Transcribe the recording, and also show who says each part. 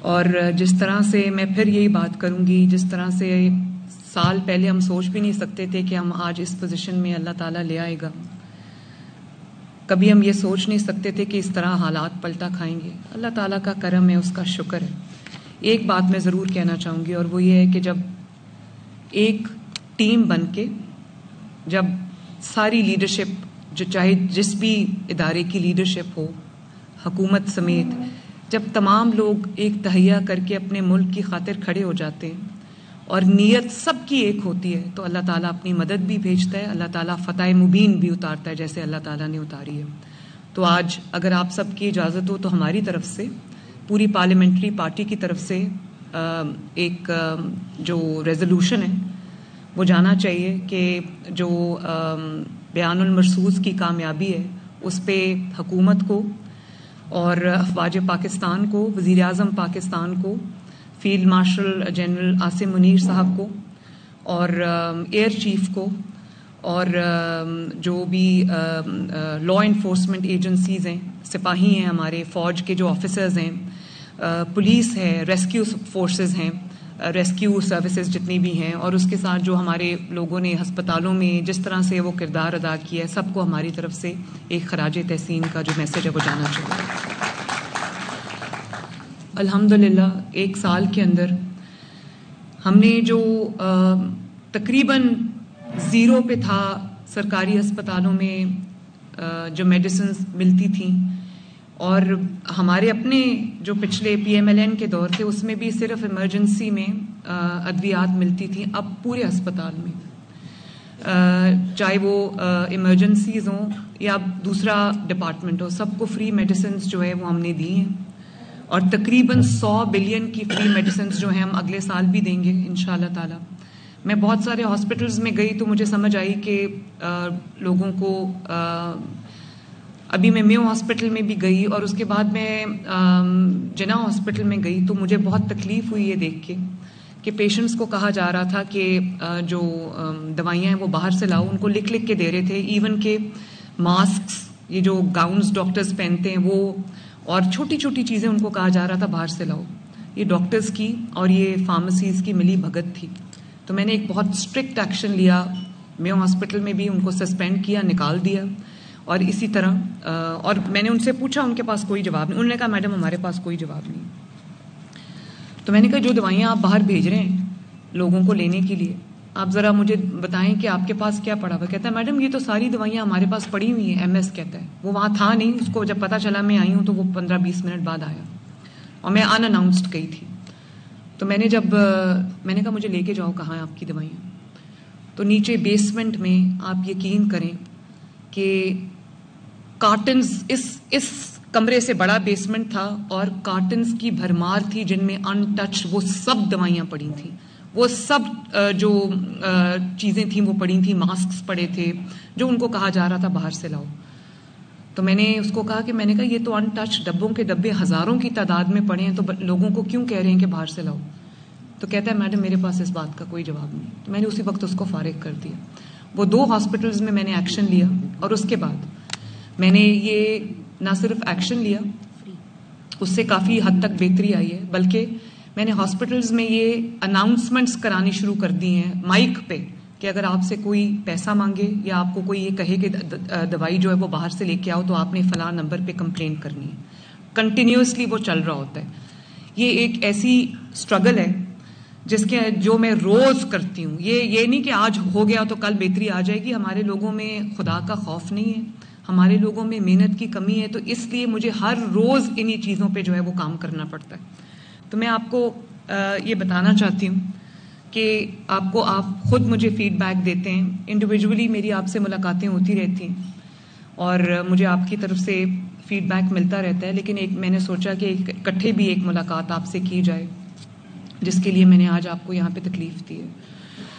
Speaker 1: اور جس طرح سے میں پھر یہی بات کروں گی، جس طرح سے سال پہلے ہم سوچ بھی نہیں سکتے تھے کہ ہم آج اس پوزیشن میں اللہ تعالیٰ لے آئے گا، کبھی ہم یہ سوچ نہیں سکتے تھے کہ اس طرح حالات پلٹا کھائیں گے. اللہ تعالیٰ کا کرم ہے، اس کا شکر ہے. ایک بات میں ضرور کہنا چاہوں گی، اور وہ یہ ہے کہ جب ایک ٹیم بن کے، جب ساری لیڈرشپ، جو چاہے جس بھی ادارے کی لیڈرشپ ہو، حکومت سمیت، جب تمام لوگ ایک تہیہ کر کے اپنے ملک کی خاطر کھڑے ہو جاتے ہیں اور نیت سب کی ایک ہوتی ہے، تو اللہ تعالیٰ اپنی مدد بھی بھیجتا ہے، اللہ تعالیٰ فتح مبین بھی اتارتا ہے جیسے اللہ تعالیٰ نے اتاری ہے. تو آج اگر آپ سب کی اجازت ہو تو ہماری طرف سے، پوری پارلیمنٹری پارٹی کی طرف سے ایک جو ریزولوشن ہے وہ جانا چاہیے کہ جو بیان المرصوص کی کامیابی ہے اس پہ حکومت کو اور افواج پاکستان کو، وزیر اعظم پاکستان کو، field marshal general Asim Munir صاحب کو، اور ایئر چیف کو، اور جو بھی لا انفورسمنٹ ایجنسیز ہیں، سپاہی ہیں ہمارے، فوج کے جو آفیسرز ہیں، پولیس ہے، ریسکیو فورسز ہیں، ریسکیو سروسز جتنی بھی ہیں، اور اس کے ساتھ جو ہمارے لوگوں نے ہسپتالوں میں جس طرح سے وہ کردار ادا کیا ہے، سب کو ہماری طرف سے ایک خراج تحسین کا جو میسج ہے وہ جانا چاہیے. الحمدللہ ایک سال کے اندر ہم نے جو تقریباً زیرو پہ تھا سرکاری ہسپتالوں میں جو میڈیسنز ملتی تھیں، اور ہمارے اپنے جو پچھلے PMLN کے دور تھے اس میں بھی صرف ایمرجنسی میں ادویات ملتی تھیں، اب پورے ہسپتال میں چاہے وہ ایمرجنسیز ہوں یا دوسرا ڈپارٹمنٹ ہو، سب کو فری میڈیسنز جو ہے وہ ہم نے دی ہیں، اور تقریباً 100 بلین کی فری میڈیسنز جو ہیں ہم اگلے سال بھی دیں گے انشاءاللہ تعالی. میں بہت سارے ہاسپٹلز میں گئی تو مجھے سمجھ آئی کہ لوگوں کو، ابھی میں میو ہاسپٹل میں بھی گئی اور اس کے بعد میں جنا ہاسپٹل میں گئی تو مجھے بہت تکلیف ہوئی یہ دیکھ کے کہ پیشنٹس کو کہا جا رہا تھا کہ جو دوائیاں ہیں وہ باہر سے لاؤ، ان کو لکھ لکھ کے دے رہے تھے، ایون کہ ماسکس، یہ جو گاؤنز ڈاکٹرز پہنتے ہیں وہ، اور چھوٹی چھوٹی چیزیں ان کو کہا جا رہا تھا باہر سے لاؤ. یہ ڈاکٹرز کی اور یہ فارمیسیز کی ملی بھگت تھی. تو میں نے ایک بہت اسٹرکٹ ایکشن لیا، میو ہاسپٹل میں بھی ان کو سسپینڈ کیا، نکال دیا. اور اسی طرح اور میں نے ان سے پوچھا، ان کے پاس کوئی جواب نہیں. انہوں نے کہا میڈم ہمارے پاس کوئی جواب نہیں. تو میں نے کہا جو دوائیاں آپ باہر بھیج رہے ہیں لوگوں کو لینے کے لیے، آپ ذرا مجھے بتائیں کہ آپ کے پاس کیا پڑا ہوا. کہتا ہے میڈم یہ تو ساری دوائیاں ہمارے پاس پڑی ہوئی ہیں. MS کہتا ہے وہ وہاں تھا نہیں، اس کو جب پتا چلا میں آئی ہوں تو وہ 15-20 منٹ بعد آیا اور میں ان اناؤنسڈ گئی تھی. تو میں نے کہا مجھے لے کے جاؤ کہاں ہیں آپ کی دوائیاں. تو نیچے بیسمنٹ میں آپ یقین کریں کہ کارٹنز، اس کمرے سے بڑا بیسمنٹ تھا اور کارٹنز کی بھرمار تھی جن میں ان ٹچ وہ سب دوائیاں پڑی تھیں، وہ سب جو چیزیں تھیں وہ پڑی تھیں، ماسکس پڑے تھے جو ان کو کہا جا رہا تھا باہر سے لاؤ. تو میں نے اس کو کہا کہ میں نے کہا یہ تو ان ٹچ ڈبوں کے ڈبے ہزاروں کی تعداد میں پڑے ہیں، تو لوگوں کو کیوں کہہ رہے ہیں کہ باہر سے لاؤ. تو کہتا ہے میڈم میرے پاس اس بات کا کوئی جواب نہیں. تو میں نے اسی وقت اس کو فارغ کر دیا. وہ 2 ہاسپٹلز میں نے ایکشن لیا، اور اس کے بعد میں نے یہ نہ صرف ایکشن لیا، اس سے کافی حد تک بہتری آئی ہے، بلکہ میں نے ہاسپٹلز میں یہ اناؤنسمنٹس کرانی شروع کر دی ہیں مائک پہ کہ اگر آپ سے کوئی پیسہ مانگے یا آپ کو کوئی یہ کہے کہ دوائی جو ہے وہ باہر سے لے کے آؤ تو آپ نے فلاں نمبر پہ کمپلین کرنی ہے. کنٹینیوسلی وہ چل رہا ہوتا ہے. یہ ایک ایسی اسٹرگل ہے جو میں روز کرتی ہوں. یہ نہیں کہ آج ہو گیا تو کل بہتری آ جائے گی. ہمارے لوگوں میں خدا کا خوف نہیں ہے، ہمارے لوگوں میں محنت کی کمی ہے، تو اس لیے مجھے ہر روز انہی چیزوں پہ جو ہے وہ کام کرنا پڑتا ہے. تو میں آپ کو یہ بتانا چاہتی ہوں کہ آپ خود مجھے فیڈ بیک دیتے ہیں، انڈیویجولی میری آپ سے ملاقاتیں ہوتی رہتی ہیں اور مجھے آپ کی طرف سے فیڈ بیک ملتا رہتا ہے، لیکن میں نے سوچا کہ اکٹھے بھی ایک ملاقات آپ سے کی جائے، جس کے لیے میں نے آج آپ کو یہاں پہ تکلیف دی ہے.